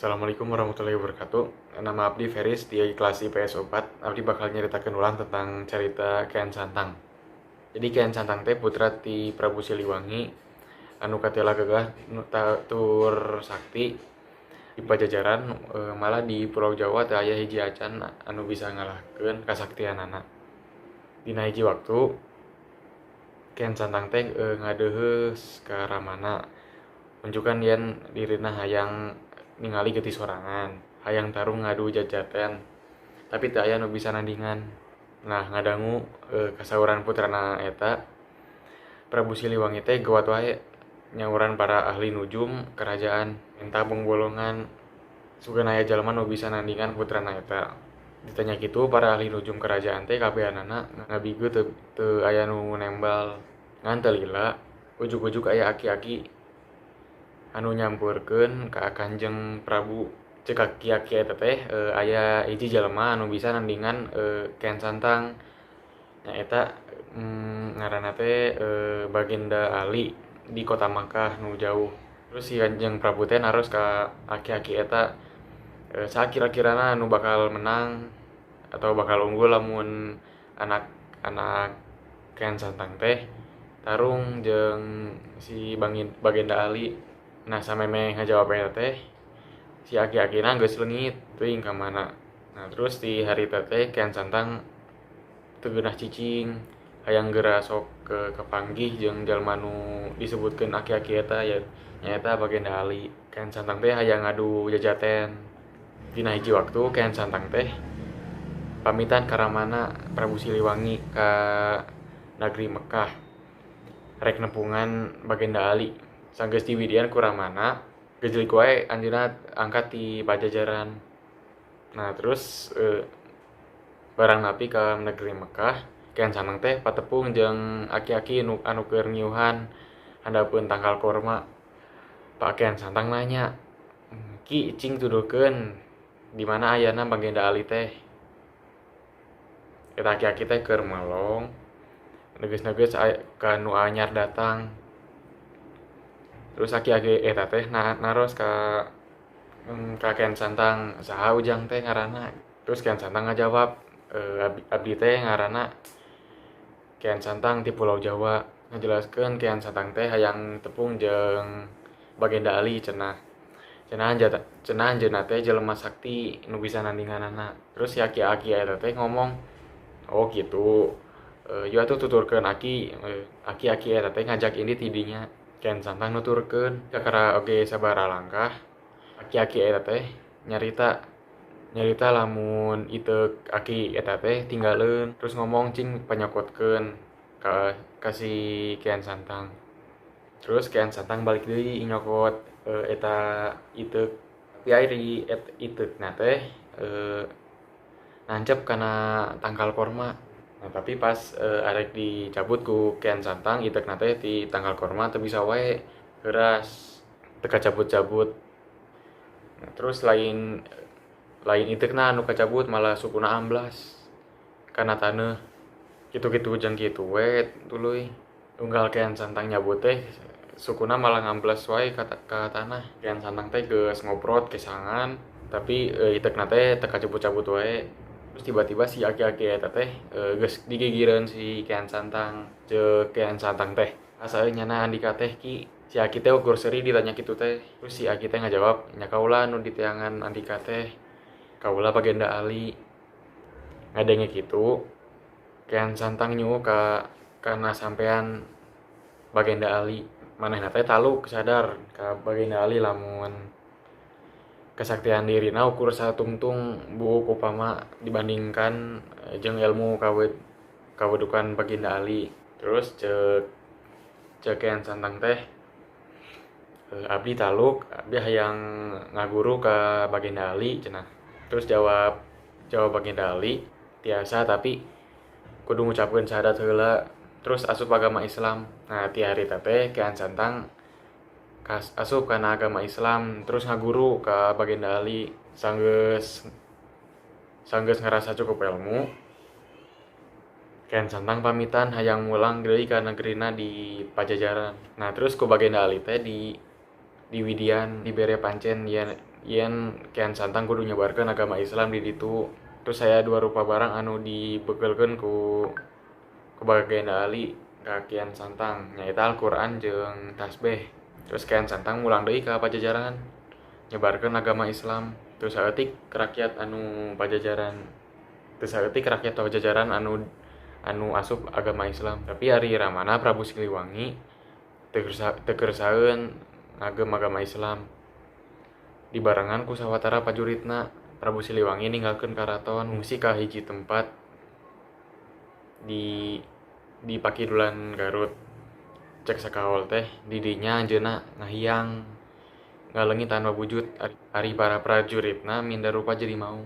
Assalamualaikum warahmatullahi wabarakatuh. Nama Abdi Feris di kelas IPS 4. Abdi bakal nyeritakan ulang tentang cerita Kian Santang. Jadi Kian Santang teh putra ti Prabu Siliwangi anu katela gagah tur sakti di Pajajaran, malah di Pulau Jawa teh aya hiji acan anu bisa ngalahkeun kasaktianana. Dina hiji waktu Kian Santang teh ngadeuheus ka Ramana. Menunjukkan yen dirina hayang ningali getih sorangan, hayang tarung ngadu jajaten, tapi teu aya nu bisa nandingan. Nah, ngadangu kasauran putrana eta Prabu Siliwangi teh gawat wae nyauran para ahli nujum kerajaan minta bolongan sugan aya jalma nu bisa nandingan putrana eta. Ditanya kitu para ahli nujum kerajaan teh kabehanana ngabigu teu aya nu nembal. Ngan teu lila ujug-ujug aya aki-aki anu nyampurkeun ka Kanjeng Prabu. Ceuk aki-aki eta teh aya hiji jalma anu bisa nandingan Kian Santang. Nyaeta ngaranna teh Baginda Ali di kota Makkah nu jauh. Terus si Kanjeng Prabu teh naros ka aki-aki eta sakira-kirana anu bakal menang atau bakal unggul lamun anak Kian Santang teh tarung jeung si Baginda Ali. Nah, sameme ngajawab eta teh si aki-akina geus leungit teuing ka mana. Nah, terus di hari teh Kian Santang teu geunah cicing, hayang geura sok kapanggih jeung jalma nu disebutkeun aki-aki eta ya nyaeta Baginda Ali. Kian Santang teh hayang ngadu jajaten. Dina hiji waktu Kian Santang teh pamitan ka Ramana Prabu Siliwangi ka negeri Mekah rek nempungan Baginda Ali. Sanggeus diwidian ku Ramana, gejlik wae anjeunna angkat di Pajajaran. Nah, terus barang napi ka negeri Mekah, Kian Santang teh patepung jeung aki-aki anu keur ngiuhan handapeun tangkal korma. Pak Kian Santang nanya, "Ki cing tuduhkeun di mana ayana Baginda Ali teh?" Eta aki-aki teh keur melong, negeus-negeus ka nu anyar datang. Terus aki-aki eta teh naros ka Kian Santang, "Saha ujang teh ngaranna?" Terus Kian Santang ngajawab, "Abdi teh ngaranna Kian Santang ti Pulau Jawa." Ngajelaskeun Kian Santang teh hayang tepung jeung Baginda Ali cenah. Cenah anjeunna teh jelema sakti nu bisa nandinganana. Terus si aki-aki eta teh ngomong, "Oh kitu. Ieu atuh tuturkeun aki-aki eta teh ngajak indit ti dinya." Kian Santang nuturkeun, kakara oge sabaraha langkah, aki-aki eta teh nyarita lamun iteuk aki eta teh tinggaleun, terus ngomong cing panyokotkeun ka si Kian Santang. Terus Kian Santang balik deui nyokot eta iteuk. Tapi ari iteukna teh nancep kana tangkal korma. Nah, tapi pas arek dicabut ku Kian Santang iteukna teh ti tangkal korma teu bisa wae heuras teu kacabut-cabut. Nah, terus lain iteukna anu kacabut malah sukuna amblas kana taneuh. Kitu-kitu jeung kitu we tuluy. Unggal Kian Santang nyabut teh sukuna malah ngamblas wae ka tanah. Kian Santang teh geus ngoprot kesangan, tapi iteukna teh teu kacabut-cabut wae. Terus tiba-tiba si aki-aki eta teh geus digigireun si Kian Santang. Ceuk Kian Santang teh, "Asa nyana andika teh Ki?" Si aki teh ukur seuri ditanya kitu teh. Terus si aki teh ngajawab, "Nya kaula nu diteangan andika teh. Kaula Baginda Ali." Ngadenge kitu, Kian Santang nyuwuh kana sampean Baginda Ali. Manehna teh taluk sadar ka Baginda Ali lamun kesaktian dirina ukur satungtung buuk upama dibandingkan jeung ilmu kawedukan Baginda Ali. Terus ceuk Kian Santang teh, "Abdi taluk, abdi hayang ngaguru ka Baginda Ali cenah." Terus jawab Baginda Ali, "Tiasa tapi kudu ngucapkeun syahadat heula, terus asup agama Islam." Nah, ti hari teh Kian Santang asup kana agama Islam terus ngaguru ka Baginda Ali. Sanggeus ngarasa cukup ilmu, Kian Santang pamitan hayang mulang deui ka negerina di Pajajaran. Nah, terus ku Baginda Ali teh di widian dibere pancen yen Kian Santang kudu nyebarkan agama Islam di ditu. Terus saya dua rupa barang anu dibekelkeun ku Baginda Ali ka Kian Santang nyaita Al-Qur'an jeung tasbih. Terus Kian Santang mulang deui ka Pajajaran nyebarkan agama Islam. Terus saeutik rakyat anu Pajajaran anu asup agama Islam. Tapi ari ramana Prabu Siliwangi teu kersaeun ngagem agama Islam. Dibarengan ku sawatara prajuritna, Prabu Siliwangi ninggalkeun karaton ngungsi ka hiji tempat di Pakidulan Garut. Cek sakaol teh di dinya anjeunna ngahiang ngaleungit tanpa wujud ari para prajuritna minda rupa jadi mau.